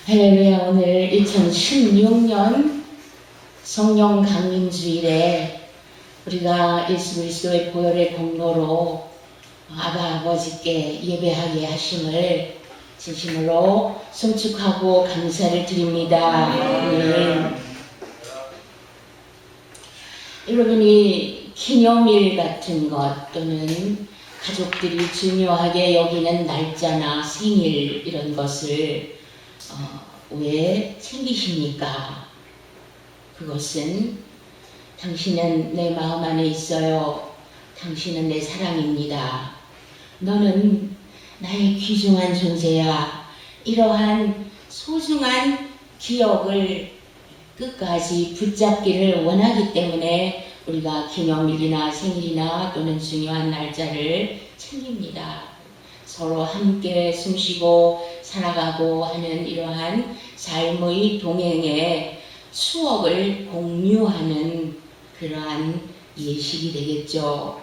할렐루야. 오늘 2016년 성령 강림주일에 우리가 예수 그리스도의 보혈의 공로로 아바 아버지께 예배하게 하심을 진심으로 송축하고 감사를 드립니다. 아멘. 여러분이 기념일 같은 것 또는 가족들이 중요하게 여기는 날짜나 생일 이런 것을 왜 챙기십니까? 그것은 당신은 내 마음 안에 있어요. 당신은 내 사랑입니다. 너는 나의 귀중한 존재야. 이러한 소중한 기억을 끝까지 붙잡기를 원하기 때문에 우리가 기념일이나 생일이나 또는 중요한 날짜를 챙깁니다. 서로 함께 숨쉬고 살아가고 하는 이러한 삶의 동행의 추억을 공유하는 그러한 예식이 되겠죠.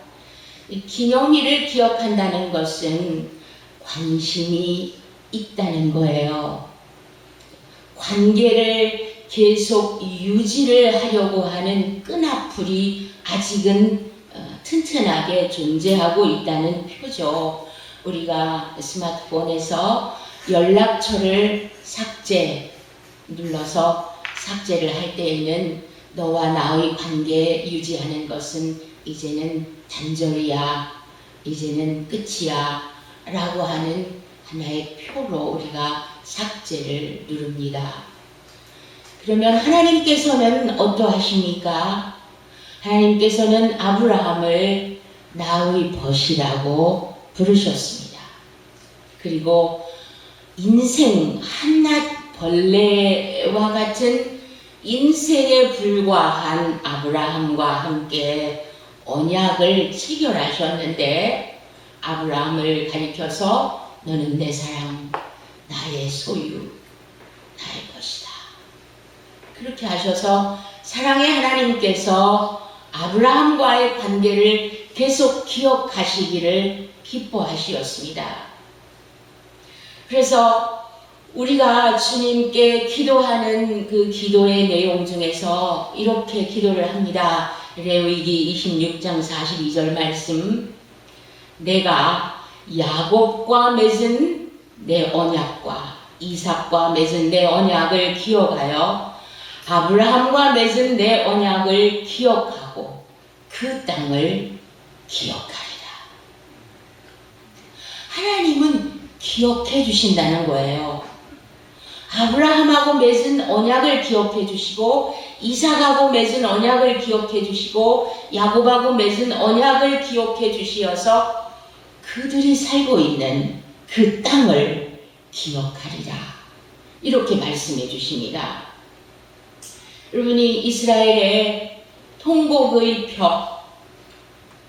기념일을 기억한다는 것은 관심이 있다는 거예요. 관계를 계속 유지를 하려고 하는 끈앞풀이 아직은 튼튼하게 존재하고 있다는 표죠. 우리가 스마트폰에서 연락처를 눌러서 삭제를 할 때에는 너와 나의 관계 유지하는 것은 이제는 단절이야, 이제는 끝이야 라고 하는 하나의 표로 우리가 삭제를 누릅니다. 그러면 하나님께서는 어떠하십니까? 하나님께서는 아브라함을 나의 벗이라고 부르셨습니다. 그리고 인생 한낱 벌레와 같은 인생에 불과한 아브라함과 함께 언약을 체결하셨는데 아브라함을 가리켜서 너는 내 사랑, 나의 소유, 나의 것이다. 그렇게 하셔서 사랑의 하나님께서 아브라함과의 관계를 계속 기억하시기를 기뻐하시었습니다. 그래서 우리가 주님께 기도하는 그 기도의 내용 중에서 이렇게 기도를 합니다. 레위기 26장 42절 말씀, 내가 야곱과 맺은 내 언약과 이삭과 맺은 내 언약을 기억하여 아브라함과 맺은 내 언약을 기억하고 그 땅을 기억하리라. 하나님은 기억해 주신다는 거예요. 아브라함하고 맺은 언약을 기억해 주시고 이삭하고 맺은 언약을 기억해 주시고 야곱하고 맺은 언약을 기억해 주시어서 그들이 살고 있는 그 땅을 기억하리라. 이렇게 말씀해 주십니다. 여러분이 이스라엘의 통곡의 벽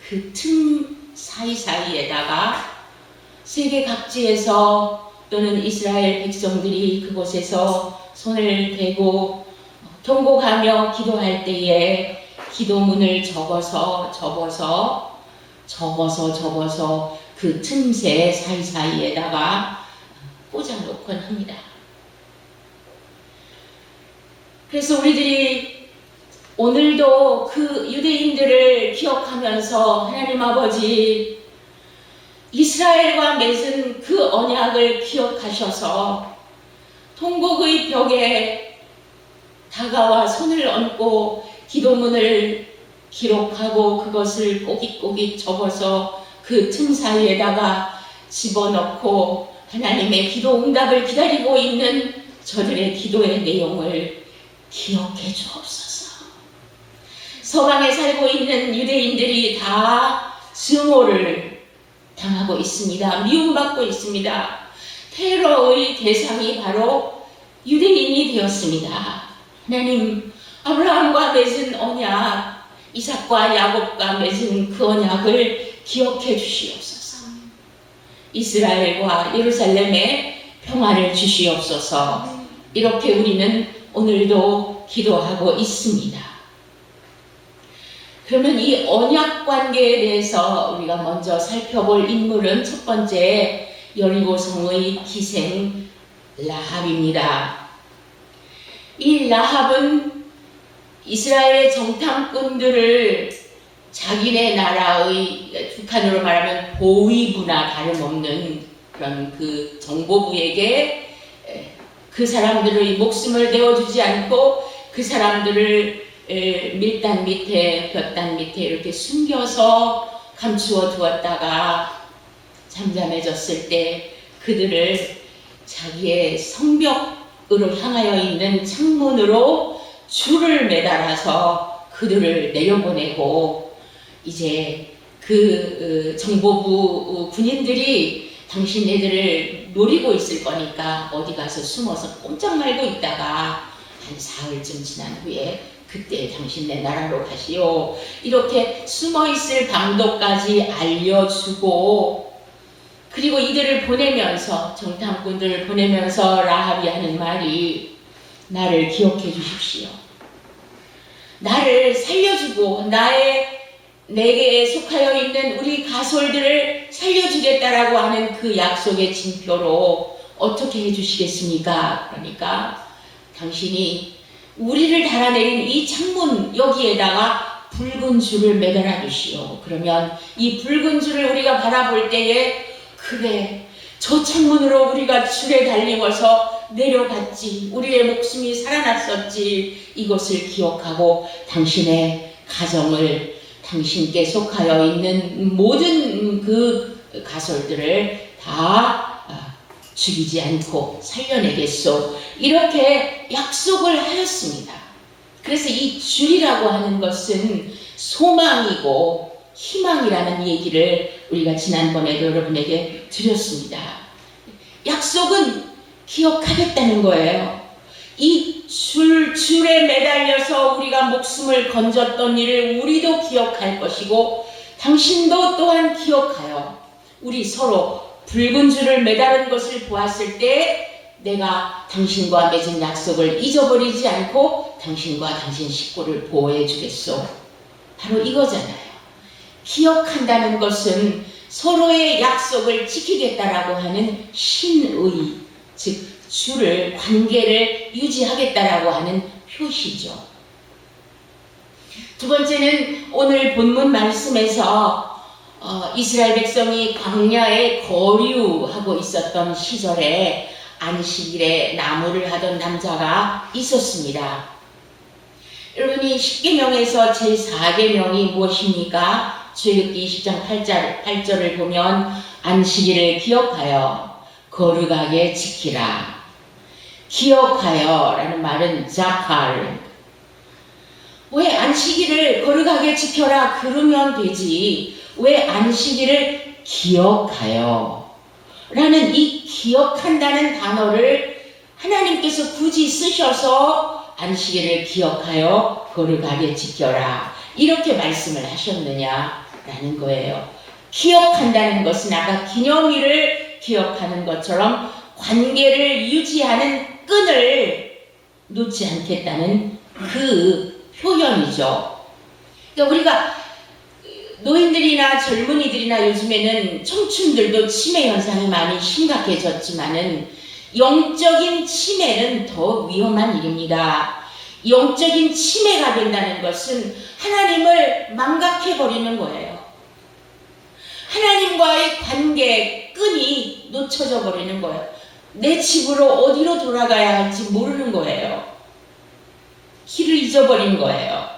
그 틈 사이사이에다가 세계 각지에서 또는 이스라엘 백성들이 그곳에서 손을 대고 통곡하며 기도할 때에 기도문을 접어서 그 틈새 사이사이에다가 꽂아놓곤 합니다. 그래서 우리들이 오늘도 그 유대인들을 기억하면서 하나님 아버지 이스라엘과 맺은 그 언약을 기억하셔서 통곡의 벽에 다가와 손을 얹고 기도문을 기록하고 그것을 꼬깃꼬깃 접어서 그 틈 사이에다가 집어넣고 하나님의 기도 응답을 기다리고 있는 저들의 기도의 내용을 기억해 주옵소서. 서방에 살고 있는 유대인들이 다 증오를 당하고 있습니다. 미움받고 있습니다. 테러의 대상이 바로 유대인이 되었습니다. 하나님, 아브라함과 맺은 언약, 이삭과 야곱과 맺은 그 언약을 기억해 주시옵소서. 이스라엘과 예루살렘에 평화를 주시옵소서. 이렇게 우리는 오늘도 기도하고 있습니다. 그러면 이 언약 관계에 대해서 우리가 먼저 살펴볼 인물은 첫 번째 여리고성의 기생 라합입니다. 이 라합은 이스라엘의 정탐꾼들을 자기네 나라의, 북한으로 말하면 보위부나 다름없는 그런 그 정보부에게 그 사람들의 목숨을 내어주지 않고 그 사람들을 밀단 밑에 볕단 밑에 이렇게 숨겨서 감추어 두었다가 잠잠해졌을 때 그들을 자기의 성벽으로 향하여 있는 창문으로 줄을 매달아서 그들을 내려보내고, 이제 그 정보부 군인들이 당신네들을 노리고 있을 거니까 어디 가서 숨어서 꼼짝 말고 있다가 한 사흘쯤 지난 후에 그때 당신네 나라로 가시오, 이렇게 숨어있을 방도까지 알려주고, 그리고 이들을 보내면서, 정탐꾼들을 보내면서 라합이 하는 말이, 나를 기억해 주십시오. 나를 살려주고 내게 속하여 있는 우리 가솔들을 살려주겠다라고 하는 그 약속의 징표로 어떻게 해주시겠습니까? 그러니까 당신이 우리를 달아내린 이 창문 여기에다가 붉은 줄을 매달아 주시오. 그러면 이 붉은 줄을 우리가 바라볼 때에, 그래, 저 창문으로 우리가 줄에 달리워서 내려갔지, 우리의 목숨이 살아났었지, 이것을 기억하고 당신의 가정을, 당신께 속하여 있는 모든 그 가솔들을 다 죽이지 않고 살려내겠소, 이렇게 약속을 하였습니다. 그래서 이 줄이라고 하는 것은 소망이고 희망이라는 얘기를 우리가 지난번에도 여러분에게 드렸습니다. 약속은 기억하겠다는 거예요. 이 줄에 매달려서 우리가 목숨을 건졌던 일을 우리도 기억할 것이고, 당신도 또한 기억하여 우리 서로 붉은 줄을 매달은 것을 보았을 때 내가 당신과 맺은 약속을 잊어버리지 않고 당신과 당신 식구를 보호해 주겠소. 바로 이거잖아요. 기억한다는 것은 서로의 약속을 지키겠다라고 하는 신의, 즉 줄을, 관계를 유지하겠다라고 하는 표시죠. 두 번째는 오늘 본문 말씀에서 이스라엘 백성이 광야에 거류하고 있었던 시절에 안식일에 나무를 하던 남자가 있었습니다. 여러분이 십계명에서 제4계명이 무엇입니까? 출애굽기 20장 8절을 보면 안식일을 기억하여 거룩하게 지키라. 기억하여 라는 말은 자칼. 왜 안식일을 거룩하게 지켜라 그러면 되지, 왜 안식일을 기억하여 라는 이 기억한다는 단어를 하나님께서 굳이 쓰셔서 안식일을 기억하여 거룩하게 지켜라 이렇게 말씀을 하셨느냐라는 거예요. 기억한다는 것은 아까 기념일을 기억하는 것처럼 관계를 유지하는 끈을 놓지 않겠다는 그 표현이죠. 그러니까 우리가 노인들이나 젊은이들이나 요즘에는 청춘들도 치매 현상이 많이 심각해졌지만은 영적인 치매는 더 위험한 일입니다. 영적인 치매가 된다는 것은 하나님을 망각해버리는 거예요. 하나님과의 관계 끈이 놓쳐져 버리는 거예요. 내 집으로 어디로 돌아가야 할지 모르는 거예요. 길을 잊어버린 거예요.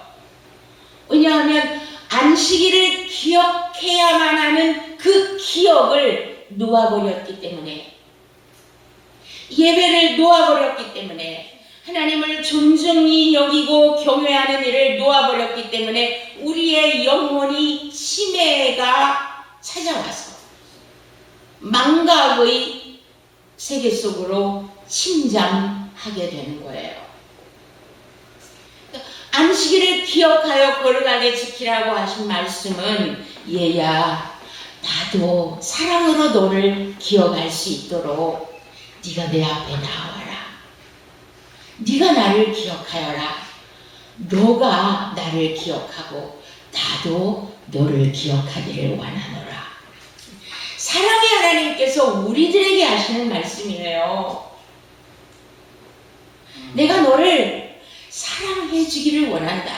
왜냐하면 안식일을 기억해야만 하는 그 기억을 놓아버렸기 때문에, 예배를 놓아버렸기 때문에, 하나님을 존중히 여기고 경외하는 일을 놓아버렸기 때문에 우리의 영혼이 치매가 찾아와서 망각의 세계 속으로 침잠하게 되는 거예요. 안식일을 기억하여 거룩하게 지키라고 하신 말씀은, 얘야, 나도 사랑으로 너를 기억할 수 있도록 네가 내 앞에 나와라. 네가 나를 기억하여라. 너가 나를 기억하고 나도 너를 기억하기를 원하노라. 사랑의 하나님께서 우리들에게 하시는 말씀이에요. 내가 너를 사랑해 주기를 원한다.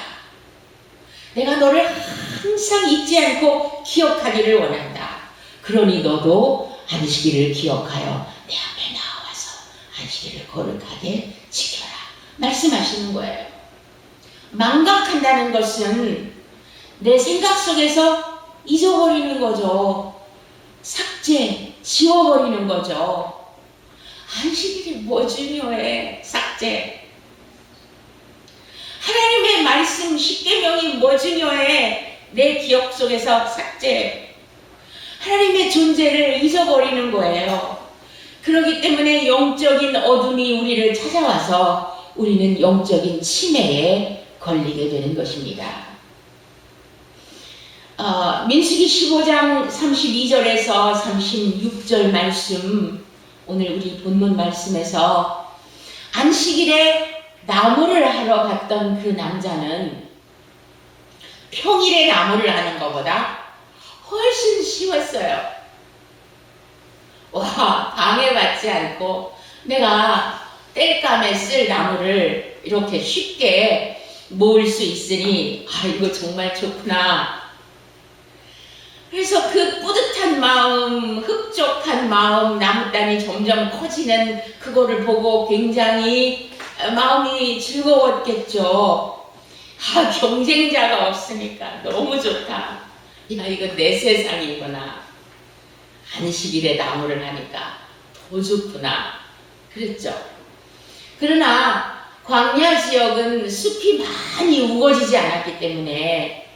내가 너를 항상 잊지 않고 기억하기를 원한다. 그러니 너도 안식일을 기억하여 내 앞에 나와서 안식일을 거룩하게 지켜라. 말씀하시는 거예요. 망각한다는 것은 내 생각 속에서 잊어버리는 거죠. 삭제, 지워버리는 거죠. 안식일이 뭐 중요해? 삭제. 하나님의 말씀 10계명이 뭐 중요해? 내 기억 속에서 삭제. 하나님의 존재를 잊어버리는 거예요. 그렇기 때문에 영적인 어둠이 우리를 찾아와서 우리는 영적인 치매에 걸리게 되는 것입니다. 민수기 15장 32절에서 36절 말씀, 오늘 우리 본문 말씀에서 안식일에 나무를 하러 갔던 그 남자는 평일에 나무를 하는 것보다 훨씬 쉬웠어요. 와, 방해받지 않고 내가 땔감에 쓸 나무를 이렇게 쉽게 모을 수 있으니 이거 정말 좋구나. 그래서 그 뿌듯한 마음, 흡족한 마음, 나무단이 점점 커지는 그거를 보고 굉장히 마음이 즐거웠겠죠. 경쟁자가 없으니까 너무 좋다. 이거 내 세상이구나. 안식일에 나무를 하니까 더 좋구나. 그랬죠. 그러나 광야 지역은 숲이 많이 우거지지 않았기 때문에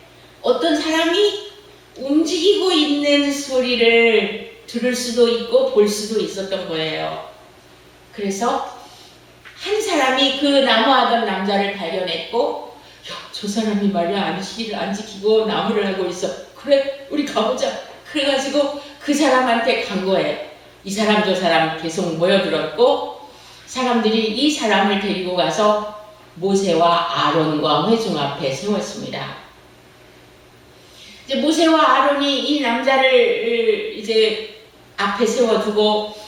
어떤 사람이 움직이고 있는 소리를 들을 수도 있고 볼 수도 있었던 거예요. 그래서 한 사람이 그 나무하던 남자를 발견했고, 저 사람이 말이야 안식일을 안 지키고 나무를 하고 있어. 그래, 우리 가보자. 그래가지고 그 사람한테 간 거예요. 이 사람 저 사람 계속 모여들었고, 사람들이 이 사람을 데리고 가서 모세와 아론과 회중 앞에 세웠습니다. 이제 모세와 아론이 이 남자를 이제 앞에 세워두고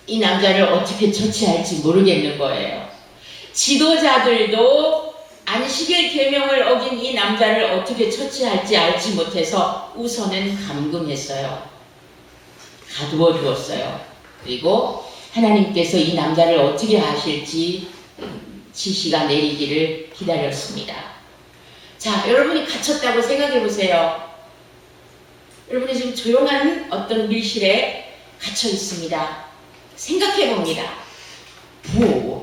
이 남자를 어떻게 처치할지 모르겠는 거예요. 지도자들도 안식일 계명을 어긴 이 남자를 어떻게 처치할지 알지 못해서 우선은 감금했어요. 가두어 두었어요. 그리고 하나님께서 이 남자를 어떻게 하실지 지시가 내리기를 기다렸습니다. 자, 여러분이 갇혔다고 생각해 보세요. 여러분이 지금 조용한 어떤 밀실에 갇혀 있습니다. 생각해 봅니다.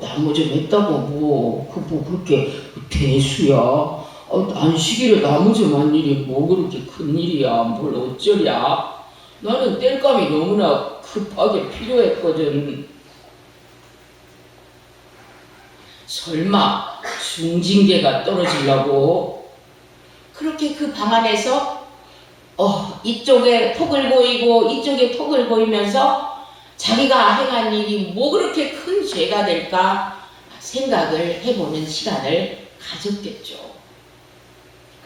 나무 좀 했다고 그렇게 대수야. 안식일에 나무 좀 한 일이 뭐 그렇게 큰 일이야. 뭘 어쩌랴. 나는 땔감이 너무나 급하게 필요했거든. 설마 중징계가 떨어지려고? 그렇게 그 방 안에서 이쪽에 턱을 보이고 이쪽에 턱을 보이면서 자기가 행한 일이 뭐 그렇게 큰 죄가 될까 생각을 해보는 시간을 가졌겠죠.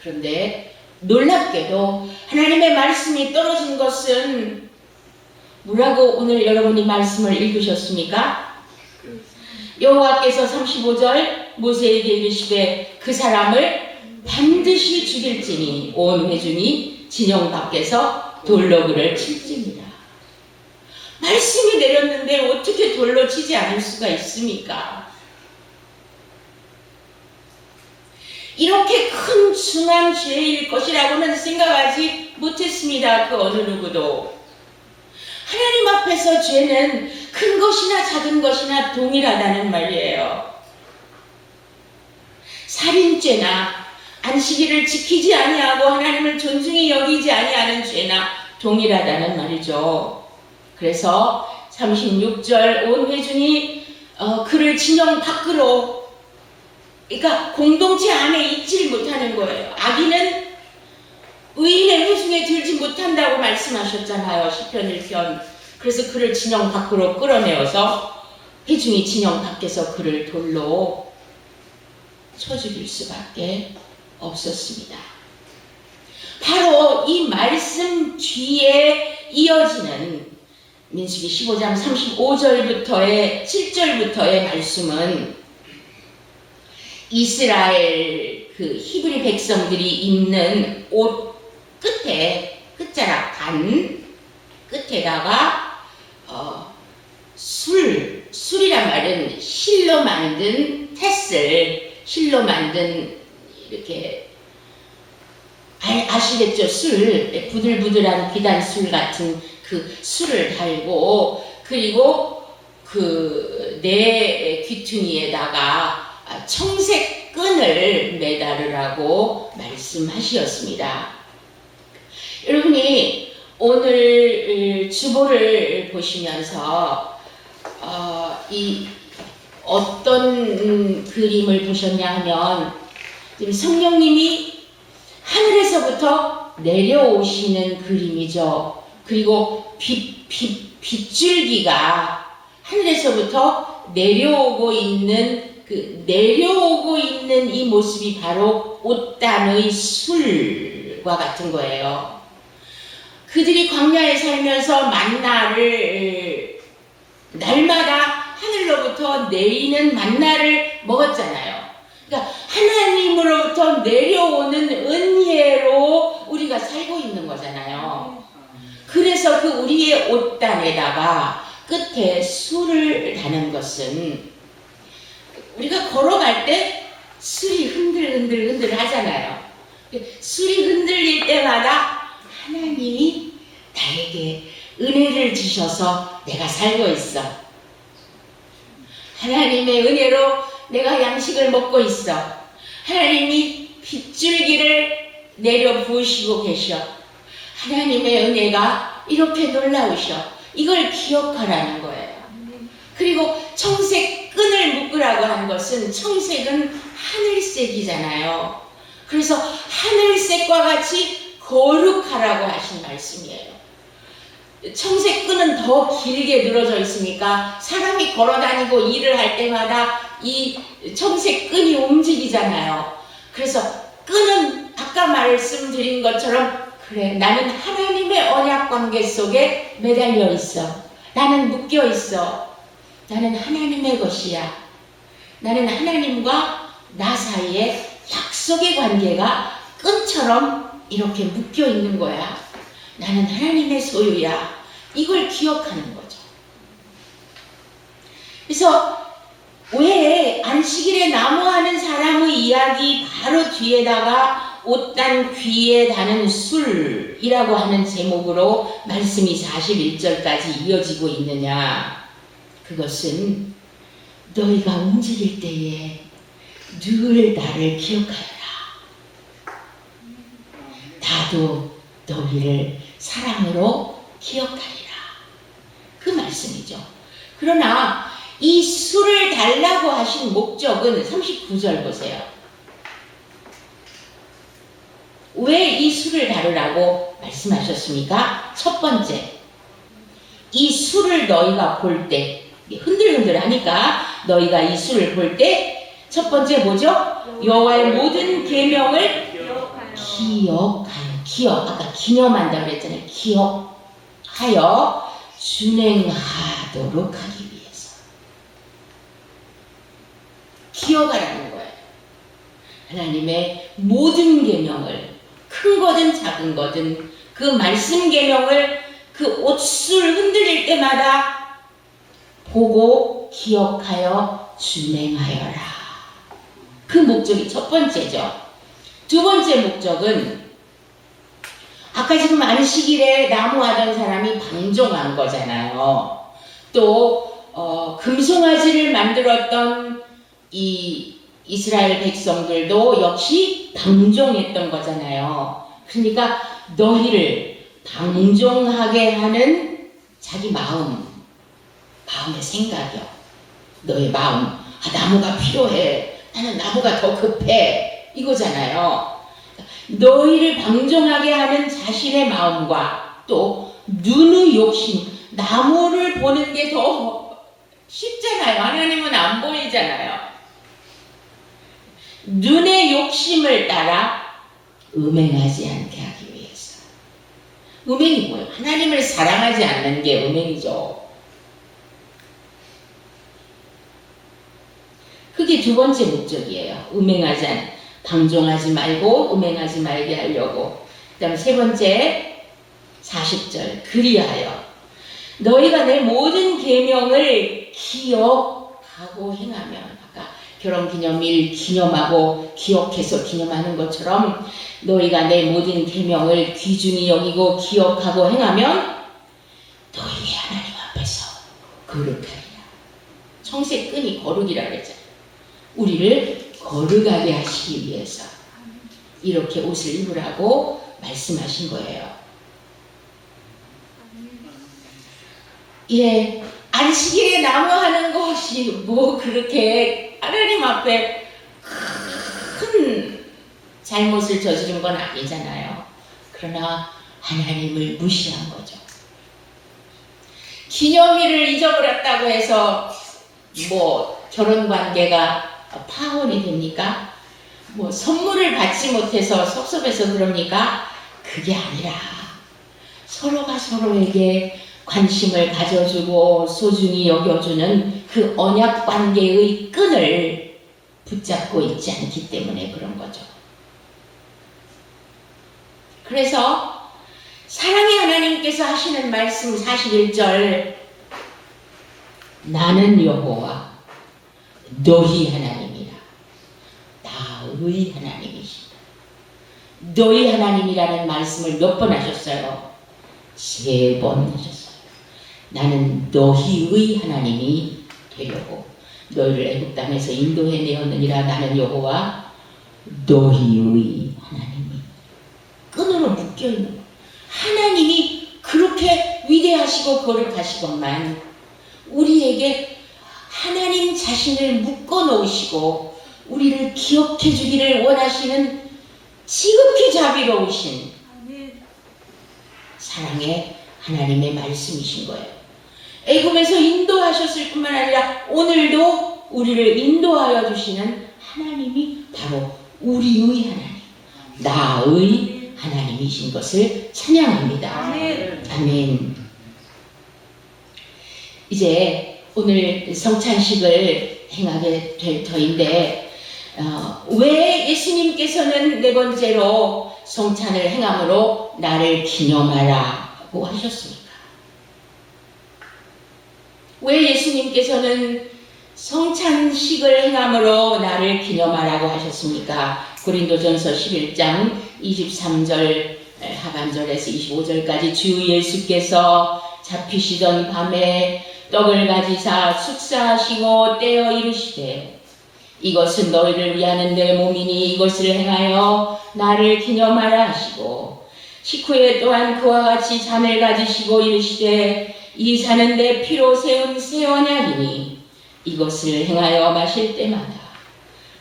그런데 놀랍게도 하나님의 말씀이 떨어진 것은 뭐라고 오늘 여러분이 말씀을 읽으셨습니까? 여호와께서 35절 모세에게 이르시되 그 사람을 반드시 죽일지니 온 회중이 진영 밖에서 돌로 그를 칠지니라. 말씀이 내렸는데 어떻게 돌로 치지 않을 수가 있습니까? 이렇게 큰 중한 죄일 것이라고는 생각하지 못했습니다. 그 어느 누구도. 하나님 앞에서 죄는 큰 것이나 작은 것이나 동일하다는 말이에요. 살인죄나 안식일을 지키지 아니하고 하나님을 존중히 여기지 아니하는 죄나 동일하다는 말이죠. 그래서 36절 온 회중이 그를 진영 밖으로, 그러니까 공동체 안에 있질 못하는 거예요. 악인은 의인의 회중에 들지 못한다고 말씀하셨잖아요. 시편 1편. 그래서 그를 진영 밖으로 끌어내어서 회중이 진영 밖에서 그를 돌로 쳐 죽일 수밖에 없었습니다. 바로 이 말씀 뒤에 이어지는 민수기 15장 35절부터의 7절부터의 말씀은 이스라엘 그 히브리 백성들이 입는 옷 끝에 끝자락 단 끝에다가 술이란 말은 실로 만든 테슬, 실로 만든 이렇게 아시겠죠? 술, 부들부들한 비단술 같은 그 술을 달고, 그리고 그 내 귀퉁이에다가 청색 끈을 매달으라고 말씀하시었습니다. 여러분이 오늘 주보를 보시면서 이 어떤 그림을 보셨냐 하면 지금 성령님이 하늘에서부터 내려오시는 그림이죠. 그리고 빗줄기가 하늘에서부터 내려오고 있는 이 모습이 바로 옷단의 술과 같은 거예요. 그들이 광야에 살면서 만나를 날마다 하늘로부터 내리는 만나를 먹었잖아요. 그러니까 하나님으로부터 내려오는 은혜로 우리가 살고 있는 거잖아요. 그래서 그 우리의 옷단에다가 끝에 술을 다는 것은 우리가 걸어갈 때 술이 흔들흔들 하잖아요. 술이 흔들릴 때마다 하나님이 나에게 은혜를 주셔서 내가 살고 있어. 하나님의 은혜로 내가 양식을 먹고 있어. 하나님이 빗줄기를 내려 부으시고 계셔. 하나님의 은혜가 이렇게 놀라우셔. 이걸 기억하라는 거예요. 그리고 청색 끈을 묶으라고 하는 것은 청색은 하늘색이잖아요. 그래서 하늘색과 같이 거룩하라고 하신 말씀이에요. 청색 끈은 더 길게 늘어져 있으니까 사람이 걸어다니고 일을 할 때마다 이 청색 끈이 움직이잖아요. 그래서 끈은 아까 말씀드린 것처럼 그래, 나는 하나님의 언약 관계 속에 매달려 있어. 나는 묶여 있어. 나는 하나님의 것이야. 나는 하나님과 나 사이에 약속의 관계가 끈처럼 이렇게 묶여 있는 거야. 나는 하나님의 소유야. 이걸 기억하는 거죠. 그래서 왜 안식일에 나무하는 사람의 이야기 바로 뒤에다가 옷단 귀에 다는 술이라고 하는 제목으로 말씀이 41절까지 이어지고 있느냐? 그것은 너희가 움직일 때에 늘 나를 기억하여라. 나도 너희를 사랑으로 기억하리라. 그 말씀이죠. 그러나 이 술을 달라고 하신 목적은 39절 보세요. 왜 이 술을 다루라고 말씀하셨습니까? 첫 번째, 이 술을 너희가 볼 때, 흔들흔들하니까 너희가 이 술을 볼 때 첫 번째 뭐죠? 여호와의 모든 계명을 아까 기념한다고 그랬잖아요. 기억하여 준행하도록 하기 위해서. 기억하라는 거예요. 하나님의 모든 계명을, 큰 거든 작은 거든 그 말씀 계명을 그 옷술 흔들릴 때마다 보고 기억하여 준행하여라. 그 목적이 첫 번째죠. 두 번째 목적은 아까 지금 안식일에 나무하던 사람이 방종한 거잖아요. 또 금송아지를 만들었던 이 이스라엘 백성들도 역시 방종했던 거잖아요. 그러니까 너희를 방종하게 하는 자기 마음의 생각이요. 너의 마음. 나무가 필요해. 나는 나무가 더 급해. 이거잖아요. 너희를 방종하게 하는 자신의 마음과 또 눈의 욕심. 나무를 보는 게 더 쉽잖아요. 하나님은 안 보이잖아요. 눈의 욕심을 따라 음행하지 않게 하기 위해서. 음행이 뭐예요? 하나님을 사랑하지 않는 게 음행이죠. 그게 두 번째 목적이에요. 방종하지 말고 음행하지 말게 하려고. 그 다음 세 번째 40절 그리하여 너희가 내 모든 계명을 기억하고 행하면, 아까 결혼기념일 기념하고 기억해서 기념하는 것처럼 너희가 내 모든 계명을 귀중히 여기고 기억하고 행하면 너희의 하나님 앞에서 거룩하리라. 청색끈이 거룩이라 그랬잖아요. 우리를 거룩하게 하시기 위해서 이렇게 옷을 입으라고 말씀하신 거예요. 예, 안식일에 나무하는 것이 뭐 그렇게 하나님 앞에 큰 잘못을 저지른 건 아니잖아요. 그러나 하나님을 무시한 거죠. 기념일을 잊어버렸다고 해서 뭐 결혼 관계가 파혼이 됩니까? 뭐 선물을 받지 못해서 섭섭해서 그럽니까? 그게 아니라 서로가 서로에게 관심을 가져주고 소중히 여겨주는 그 언약 관계의 끈을 붙잡고 있지 않기 때문에 그런 거죠. 그래서 사랑의 하나님께서 하시는 말씀 41절 나는 여호와 너희 하나님이라. 나의 하나님이시다. 너희 하나님이라는 말씀을 몇 번 하셨어요? 3번 하셨어요. 나는 너희의 하나님이 되려고 너희를 애굽 땅에서 인도해 내었느니라. 나는 여호와 너희의 하나님이. 끈으로 묶여있는 거예요. 하나님이 그렇게 위대하시고 거룩하시건만 우리에게 하나님 자신을 묶어 놓으시고 우리를 기억해 주기를 원하시는 지극히 자비로우신 사랑의 하나님의 말씀이신 거예요. 애굽에서 인도하셨을 뿐만 아니라 오늘도 우리를 인도하여 주시는 하나님이 바로 우리의 하나님, 나의 하나님이신 것을 찬양합니다. 아멘. 이제 오늘 성찬식을 행하게 될 터인데 왜 예수님께서는 네 번째로 성찬을 행함으로 나를 기념하라고 하셨습니까? 왜 예수님께서는 성찬식을 행함으로 나를 기념하라고 하셨습니까? 고린도전서 11장 23절 하반절에서 25절까지 주 예수께서 잡히시던 밤에 떡을 가지사 축사하시고 떼어 이르시되 이것은 너희를 위하는 내 몸이니 이것을 행하여 나를 기념하라 하시고 식후에 또한 그와 같이 잔을 가지시고 이르시되 이 잔은 내 피로 세운 새 언약이니 이것을 행하여 마실 때마다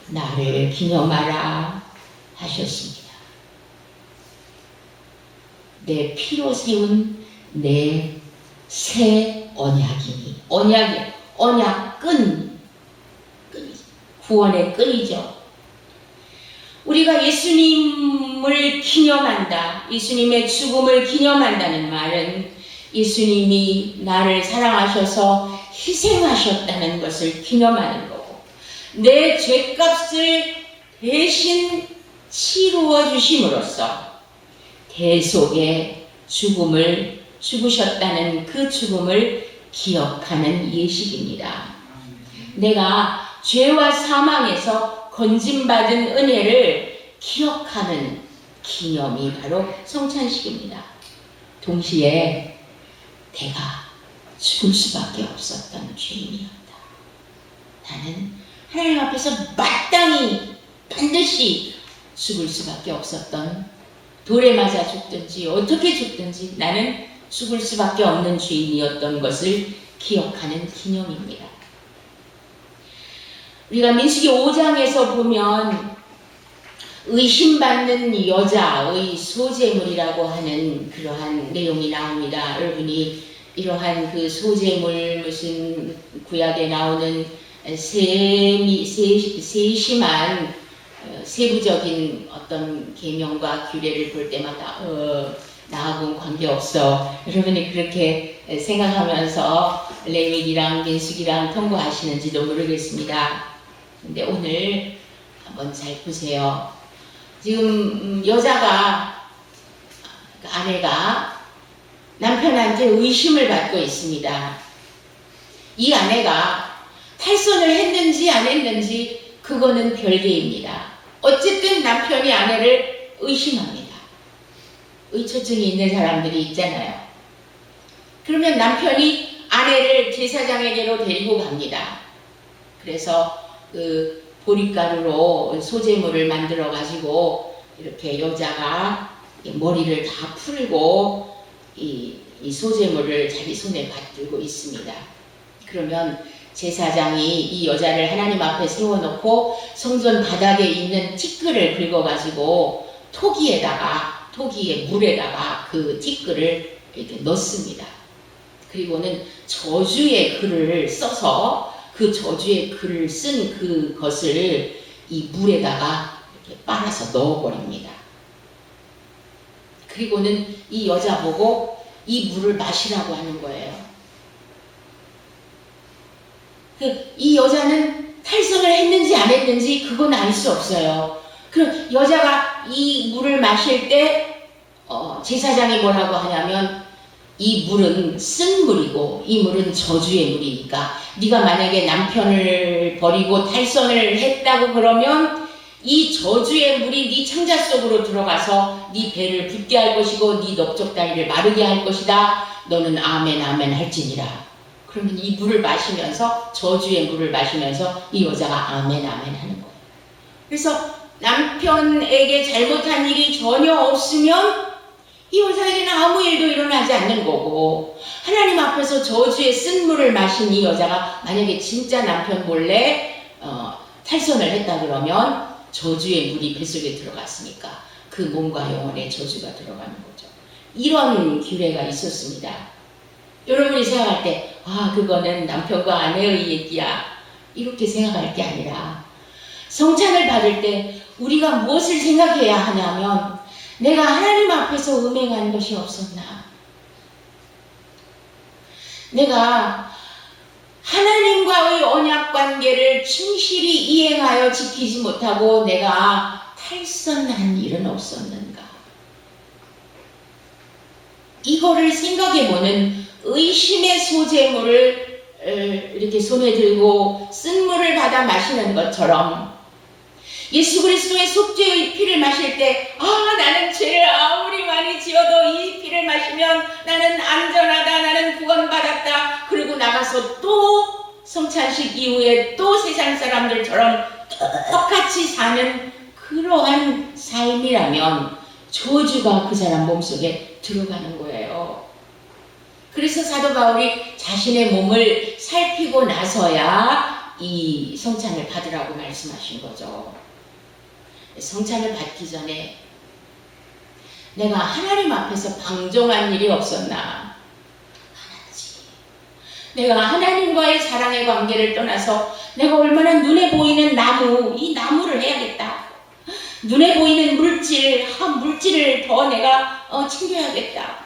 나를 기념하라 하셨습니다. 내 피로 세운 내 새 언약이니 언약 끈 구원의 끈이죠. 우리가 예수님을 기념한다, 예수님의 죽음을 기념한다는 말은 예수님이 나를 사랑하셔서 희생하셨다는 것을 기념하는 거고 내 죄값을 대신 치루어 주심으로써 대속의 죽음을 죽으셨다는 그 죽음을 기억하는 예식입니다. 내가 죄와 사망에서 건짐받은 은혜를 기억하는 기념이 바로 성찬식입니다. 동시에 내가 죽을 수밖에 없었던 죄인이었다. 나는 하나님 앞에서 마땅히 반드시 죽을 수밖에 없었던, 돌에 맞아 죽든지 어떻게 죽든지 나는 죽을 수밖에 없는 죄인이었던 것을 기억하는 기념입니다. 우리가 민수기 5장에서 보면 의심받는 여자의 소재물이라고 하는 그러한 내용이 나옵니다. 여러분이 이러한 그 소재물, 무슨 구약에 나오는 세심한 세부적인 어떤 계명과 규례를 볼 때마다 나하고는 관계없어. 여러분이 그렇게 생각하면서 레위기랑 민수기랑 통과하시는지도 모르겠습니다. 근데 오늘 한번 잘 보세요. 지금 여자가, 아내가 남편한테 의심을 받고 있습니다. 이 아내가 탈선을 했는지 안 했는지 그거는 별개입니다. 어쨌든 남편이 아내를 의심합니다. 의초증이 있는 사람들이 있잖아요. 그러면 남편이 아내를 제사장에게로 데리고 갑니다. 그래서 그 보리가루로 소재물을 만들어 가지고 이렇게 여자가 머리를 다 풀고 이 소재물을 자기 손에 받들고 있습니다. 그러면 제사장이 이 여자를 하나님 앞에 세워놓고 성전 바닥에 있는 티끌을 긁어가지고 토기에 물에다가 그 티끌을 이렇게 넣습니다. 그리고는 저주의 글을 써서 그 저주의 글을 쓴 그것을 이 물에다가 이렇게 빨아서 넣어버립니다. 그리고는 이 여자 보고 이 물을 마시라고 하는 거예요. 이 여자는 탈선을 했는지 안 했는지 그건 알 수 없어요. 그럼 여자가 이 물을 마실 때 제사장이 뭐라고 하냐면 이 물은 쓴 물이고 이 물은 저주의 물이니까 네가 만약에 남편을 버리고 탈선을 했다고 그러면 이 저주의 물이 네 창자 속으로 들어가서 네 배를 붓게 할 것이고 네 넓적다리를 마르게 할 것이다. 너는 아멘 아멘 할지니라. 그러면 이 물을 마시면서 저주의 물을 마시면서 이 여자가 아멘 아멘 하는 거예요. 그래서 남편에게 잘못한 일이 전혀 없으면 이 여자에게는 아무 일도 일어나지 않는 거고 하나님 앞에서 저주의 쓴 물을 마신 이 여자가 만약에 진짜 남편 몰래 탈선을 했다 그러면 저주의 물이 뱃속에 들어갔으니까 그 몸과 영혼에 저주가 들어가는 거죠. 이런 규례가 있었습니다. 여러분이 생각할 때 그거는 남편과 아내의 얘기야 이렇게 생각할 게 아니라 성찬을 받을 때 우리가 무엇을 생각해야 하냐면 내가 하나님 앞에서 음행한 것이 없었나? 내가 하나님과의 언약 관계를 충실히 이행하여 지키지 못하고 내가 탈선한 일은 없었는가? 이거를 생각해보는 의심의 소재물을 이렇게 손에 들고 쓴 물을 받아 마시는 것처럼 예수 그리스도의 속죄의 피를 마실 때 나는 죄를 아무리 많이 지어도 이 피를 마시면 나는 안전하다, 나는 구원받았다. 그리고 나가서 또 성찬식 이후에 또 세상 사람들처럼 똑같이 사는 그러한 삶이라면 저주가 그 사람 몸속에 들어가는 거예요. 그래서 사도 바울이 자신의 몸을 살피고 나서야 이 성찬을 받으라고 말씀하신 거죠. 성찬을 받기 전에 내가 하나님 앞에서 방종한 일이 없었나? 하나지. 내가 하나님과의 사랑의 관계를 떠나서 내가 얼마나 눈에 보이는 이 나무를 해야겠다. 눈에 보이는 물질을 더 내가 챙겨야겠다.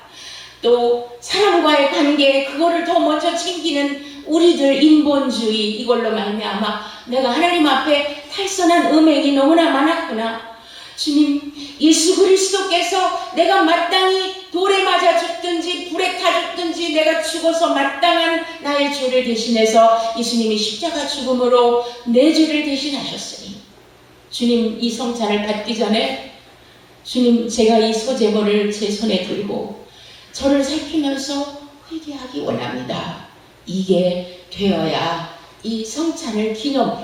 또 사람과의 관계 그거를 더 먼저 챙기는 우리들 인본주의 이걸로 말미암아 내가 하나님 앞에 탈선한 음행이 너무나 많았구나. 주님, 예수 그리스도께서 내가 마땅히 돌에 맞아 죽든지 불에 타 죽든지 내가 죽어서 마땅한 나의 죄를 대신해서 예수님이 십자가 죽음으로 내 죄를 대신하셨으니 주님, 이 성찬을 받기 전에 주님, 제가 이 소제물을 제 손에 들고 저를 살피면서 회개하기 원합니다. 이게 되어야 이 성찬을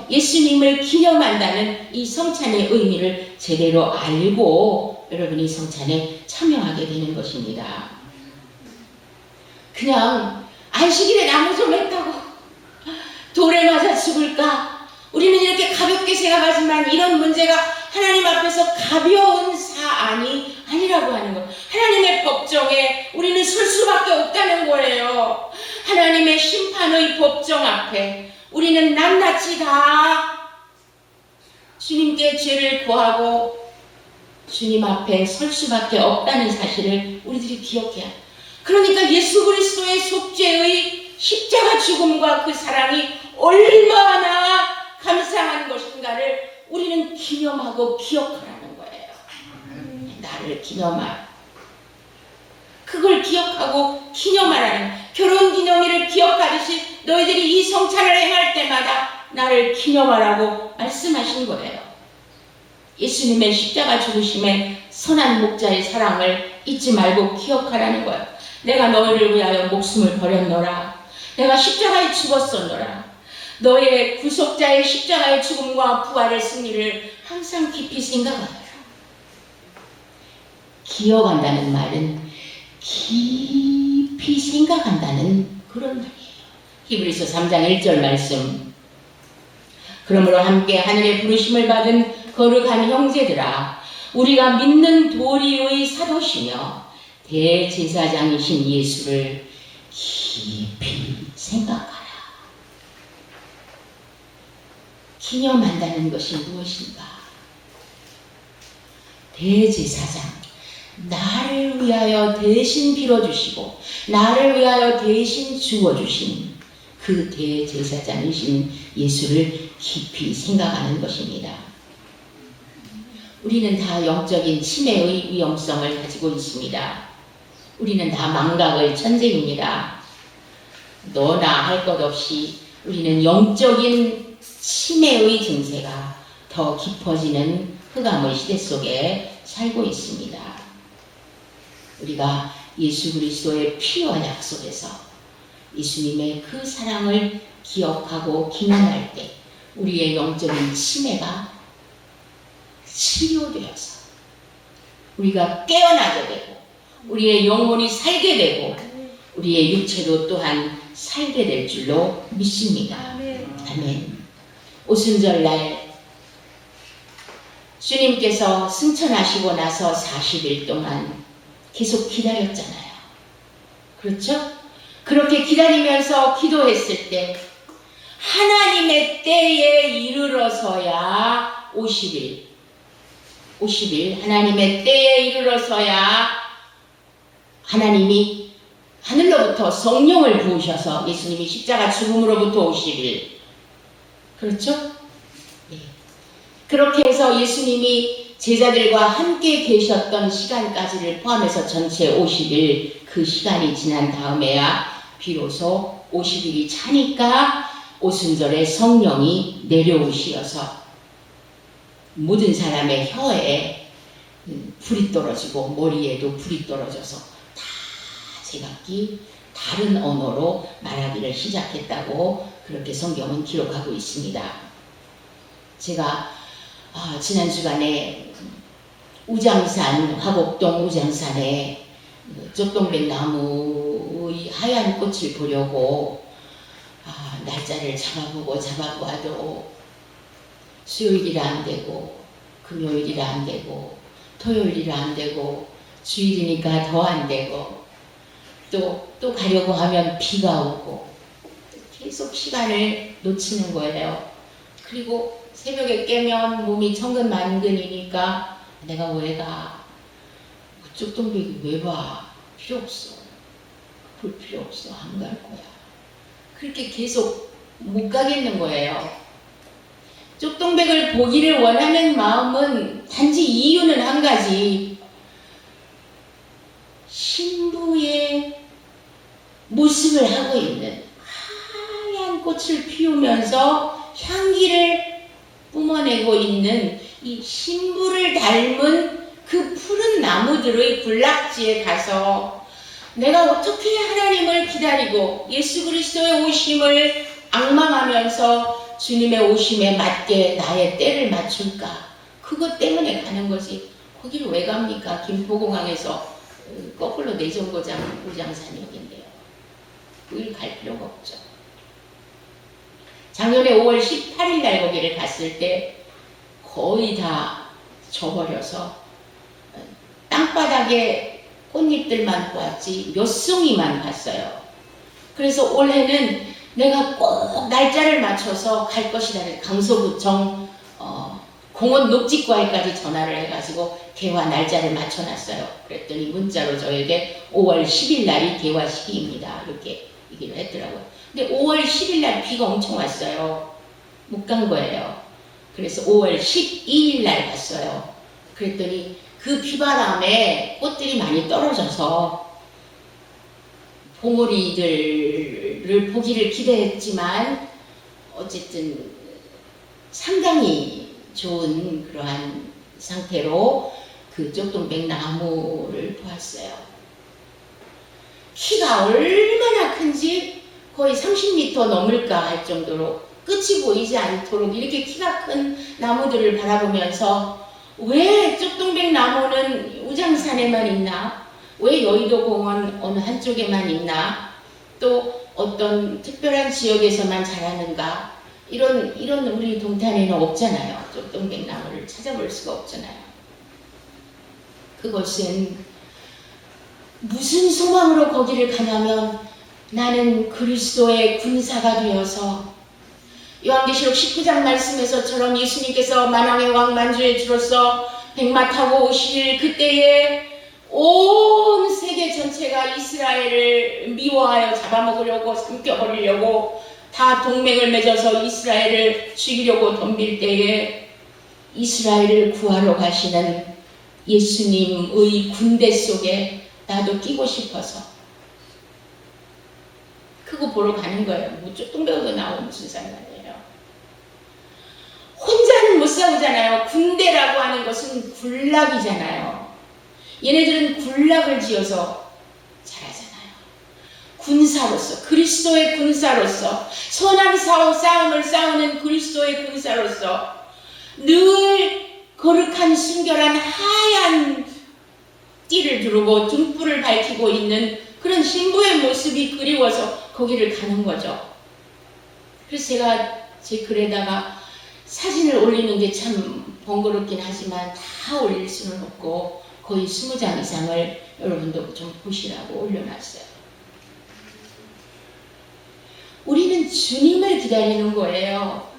예수님을 기념한다는 이 성찬의 의미를 제대로 알고 여러분이 성찬에 참여하게 되는 것입니다. 그냥 안식일에 나무 좀 했다고 돌에 맞아 죽을까? 우리는 이렇게 가볍게 생각하지만 이런 문제가 하나님 앞에서 가벼운 사안이 아니라고 하는 것. 하나님의 법정에 우리는 설 수밖에 없다는 거예요. 하나님의 심판의 법정 앞에 우리는 낱낱이 다 주님께 죄를 고하고 주님 앞에 설 수밖에 없다는 사실을 우리들이 기억해야 합니다. 그러니까 예수 그리스도의 속죄의 십자가 죽음과 그 사랑이 얼마나 감사한 것인가를 우리는 기념하고 기억하라는 거예요. 나를 기념하라. 그걸 기억하고 기념하라는, 결혼기념일을 기억하듯이 너희들이 이 성찬을 행할 때마다 나를 기념하라고 말씀하신 거예요. 예수님의 십자가 죽으심의 선한 목자의 사랑을 잊지 말고 기억하라는 거예요. 내가 너희를 위하여 목숨을 버렸노라. 내가 십자가에 죽었었노라. 너의 구속자의 십자가의 죽음과 부활의 승리를 항상 깊이 생각하라. 기억한다는 말은 깊이 생각한다는 그런 말이에요. 히브리서 3장 1절 말씀. 그러므로 함께 하늘의 부르심을 받은 거룩한 형제들아, 우리가 믿는 도리의 사도시며 대제사장이신 예수를 깊이 생각하라. 기념한다는 것이 무엇인가? 대제사장, 나를 위하여 대신 빌어주시고 나를 위하여 대신 죽어주신 그 대제사장이신 예수를 깊이 생각하는 것입니다. 우리는 다 영적인 치매의 위험성을 가지고 있습니다. 우리는 다 망각의 천재입니다. 너나 할 것 없이 우리는 영적인 치매의 증세가 더 깊어지는 흑암의 시대 속에 살고 있습니다. 우리가 예수 그리스도의 피와 약속에서 예수님의 그 사랑을 기억하고 기념할 때 우리의 영적인 치매가 치료되어서 우리가 깨어나게 되고 우리의 영혼이 살게 되고 우리의 육체도 또한 살게 될 줄로 믿습니다. 아멘. 오순절날 주님께서 승천하시고 나서 40일 동안 계속 기다렸잖아요. 그렇죠? 그렇게 기다리면서 기도했을 때 하나님의 때에 이르러서야 50일 하나님의 때에 이르러서야 하나님이 하늘로부터 성령을 부으셔서 예수님이 십자가 죽음으로부터 50일, 그렇죠? 네. 그렇게 해서 예수님이 제자들과 함께 계셨던 시간까지를 포함해서 전체 50일, 그 시간이 지난 다음에야 비로소 50일이 차니까 오순절에 성령이 내려오시어서 모든 사람의 혀에 불이 떨어지고 머리에도 불이 떨어져서 다 제각기 다른 언어로 말하기를 시작했다고 그렇게 성경은 기록하고 있습니다. 제가 지난 주간에 우장산, 화곡동 우장산에 쪽동백 나무의 하얀 꽃을 보려고 날짜를 잡아보아도 수요일이라 안 되고 금요일이라 안 되고 토요일이라 안 되고 주일이니까 더 안 되고 또 가려고 하면 비가 오고 계속 시간을 놓치는 거예요. 그리고 새벽에 깨면 몸이 천근만근이니까 내가 왜 가? 쪽동백이 왜 봐? 필요 없어. 볼 필요 없어. 안 갈 거야. 그렇게 계속 못 가겠는 거예요. 쪽동백을 보기를 원하는 마음은 단지 이유는 한 가지. 신부의 모습을 하고 있는 하얀 꽃을 피우면서 향기를 뿜어내고 있는 이 신부를 닮은 그 푸른 나무들의 군락지에 가서 내가 어떻게 하나님을 기다리고 예수 그리스도의 오심을 앙망하면서 주님의 오심에 맞게 나의 때를 맞출까? 그것 때문에 가는 거지. 거기를 왜 갑니까? 김포공항에서 거꾸로 내정거장 우장산역인데요. 거길 갈 필요가 없죠. 작년에 5월 18일 날 거기를 갔을 때 거의 다 져버려서 땅바닥에 꽃잎들만 보았지 몇 송이만 봤어요. 그래서 올해는 내가 꼭 날짜를 맞춰서 갈 것이라는 강서구청 공원 녹지과에까지 전화를 해가지고 개화 날짜를 맞춰놨어요. 그랬더니 문자로 저에게 5월 10일 날이 개화식입니다. 이렇게 얘기를 했더라고요. 근데 5월 10일 날 비가 엄청 왔어요. 못 간 거예요. 그래서 5월 12일 날 갔어요. 그랬더니 그 비바람에 꽃들이 많이 떨어져서 봉오리들을 보기를 기대했지만 어쨌든 상당히 좋은 그러한 상태로 그 쪽동백 나무를 보았어요. 키가 얼마나 큰지 거의 30m 넘을까 할 정도로 끝이 보이지 않도록 이렇게 키가 큰 나무들을 바라보면서 왜 쪽동백 나무는 우장산에만 있나? 왜 여의도 공원 어느 한쪽에만 있나? 또 어떤 특별한 지역에서만 자라는가? 이런 우리 동탄에는 없잖아요. 쪽동백 나무를 찾아볼 수가 없잖아요. 그것은 무슨 소망으로 거기를 가냐면 나는 그리스도의 군사가 되어서 요한계시록 19장 말씀에서처럼 예수님께서 만왕의 왕 만주의 주로서 백마 타고 오실 그때에 온 세계 전체가 이스라엘을 미워하여 잡아먹으려고 삼켜버리려고 다 동맹을 맺어서 이스라엘을 죽이려고 덤빌 때에 이스라엘을 구하러 가시는 예수님의 군대 속에 나도 끼고 싶어서 그거 보러 가는 거예요. 뭐 쪽동백으로 나오면 무슨 상관이에요. 혼자는 못 싸우잖아요. 군대라고 하는 것은 군락이잖아요. 얘네들은 군락을 지어서 잘하잖아요. 군사로서, 그리스도의 군사로서, 선한 싸움을 싸우는 그리스도의 군사로서 늘 거룩한 순결한 하얀 띠를 두르고 등불을 밝히고 있는 그런 신부의 모습이 그리워서 거기를 가는 거죠. 그래서 제가 제 글에다가 사진을 올리는 게 참 번거롭긴 하지만 다 올릴 수는 없고 거의 20장 이상을 여러분도 좀 보시라고 올려놨어요. 우리는 주님을 기다리는 거예요.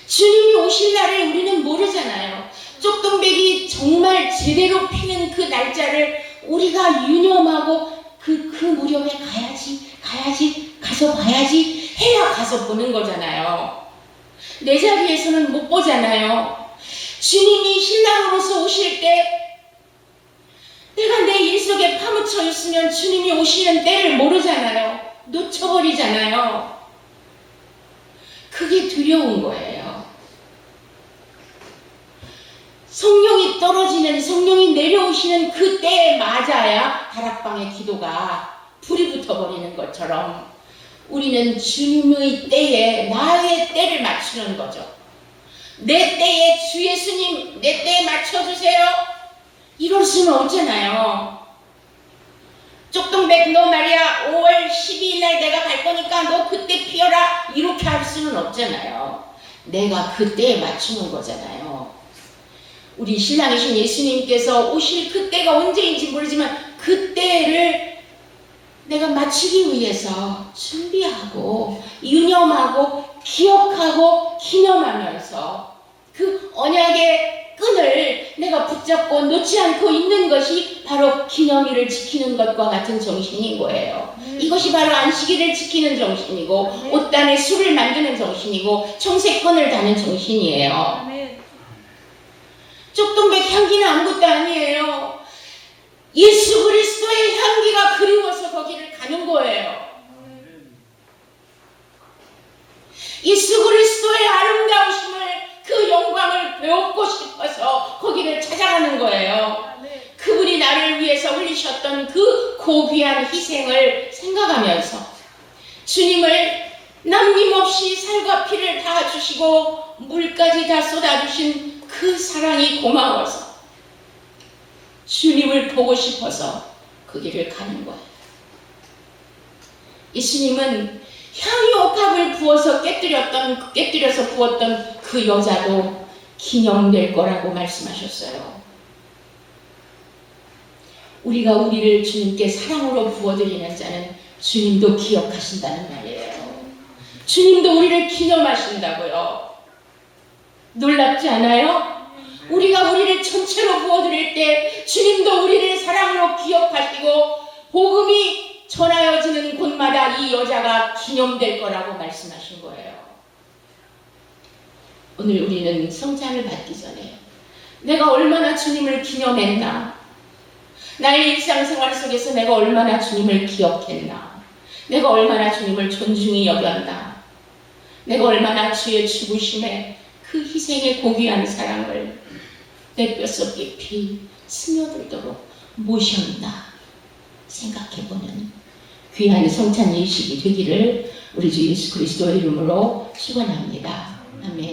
주님이 오실 날을 우리는 모르잖아요. 쪽동백이 정말 제대로 피는 그 날짜를 우리가 유념하고 그 무렵에 가서 봐야지 해야 가서 보는 거잖아요. 내 자리에서는 못 보잖아요. 주님이 신랑으로서 오실 때 내가 내 일 속에 파묻혀 있으면 주님이 오시는 때를 모르잖아요. 놓쳐버리잖아요. 그게 두려운 거예요. 성령이 떨어지는, 성령이 내려오시는 그 때에 맞아야 다락방의 기도가 불이 붙어버리는 것처럼 우리는 주님의 때에 나의 때를 맞추는 거죠. 내 때에 주 예수님 내 때에 맞춰주세요. 이럴 수는 없잖아요. 쪽동백 너 말이야 5월 12일 날 내가 갈 거니까 너 그때 피어라 이렇게 할 수는 없잖아요. 내가 그때에 맞추는 거잖아요. 우리 신랑이신 예수님께서 오실 그때가 언제인지 모르지만 그때를 내가 맞추기 위해서 준비하고 유념하고 기억하고 기념하면서 그 언약의 끈을 내가 붙잡고 놓지 않고 있는 것이 바로 기념일을 지키는 것과 같은 정신인 거예요. 이것이 바로 안식일을 지키는 정신이고 옷단에 술을 만드는 정신이고 청색권을 다는 정신이에요. 쪽동백 향기는 아무것도 아니에요. 예수 그리스도의 향기가 그리워서 거기를 가는 거예요. 예수 그리스도의 아름다우심을 그 영광을 배우고 싶어서 거기를 찾아가는 거예요. 그분이 나를 위해서 흘리셨던 그 고귀한 희생을 생각하면서 주님을 남김없이 살과 피를 다 주시고 물까지 다 쏟아주신 그 사랑이 고마워서 주님을 보고 싶어서 그 길을 가는 거예요. 예수님은 향유 옥합을 부어서 깨뜨려서 부었던 그 여자도 기념될 거라고 말씀하셨어요. 우리가 우리를 주님께 사랑으로 부어드리는 자는 주님도 기억하신다는 말이에요. 주님도 우리를 기념하신다고요. 놀랍지 않아요? 우리가 우리를 전체로 부어드릴 때 주님도 우리를 사랑으로 기억하시고 복음이 전하여지는 곳마다 이 여자가 기념될 거라고 말씀하신 거예요. 오늘 우리는 성찬을 받기 전에 내가 얼마나 주님을 기념했나, 나의 일상생활 속에서 내가 얼마나 주님을 기억했나, 내가 얼마나 주님을 존중히 여겼나, 내가 얼마나 주의 죽으심에 그 희생의 고귀한 사랑을 내 뼛속 깊이 스며들도록 모셨나 생각해보는 귀한 성찬 예식이 되기를 우리 주 예수 그리스도의 이름으로 축원합니다. 아멘.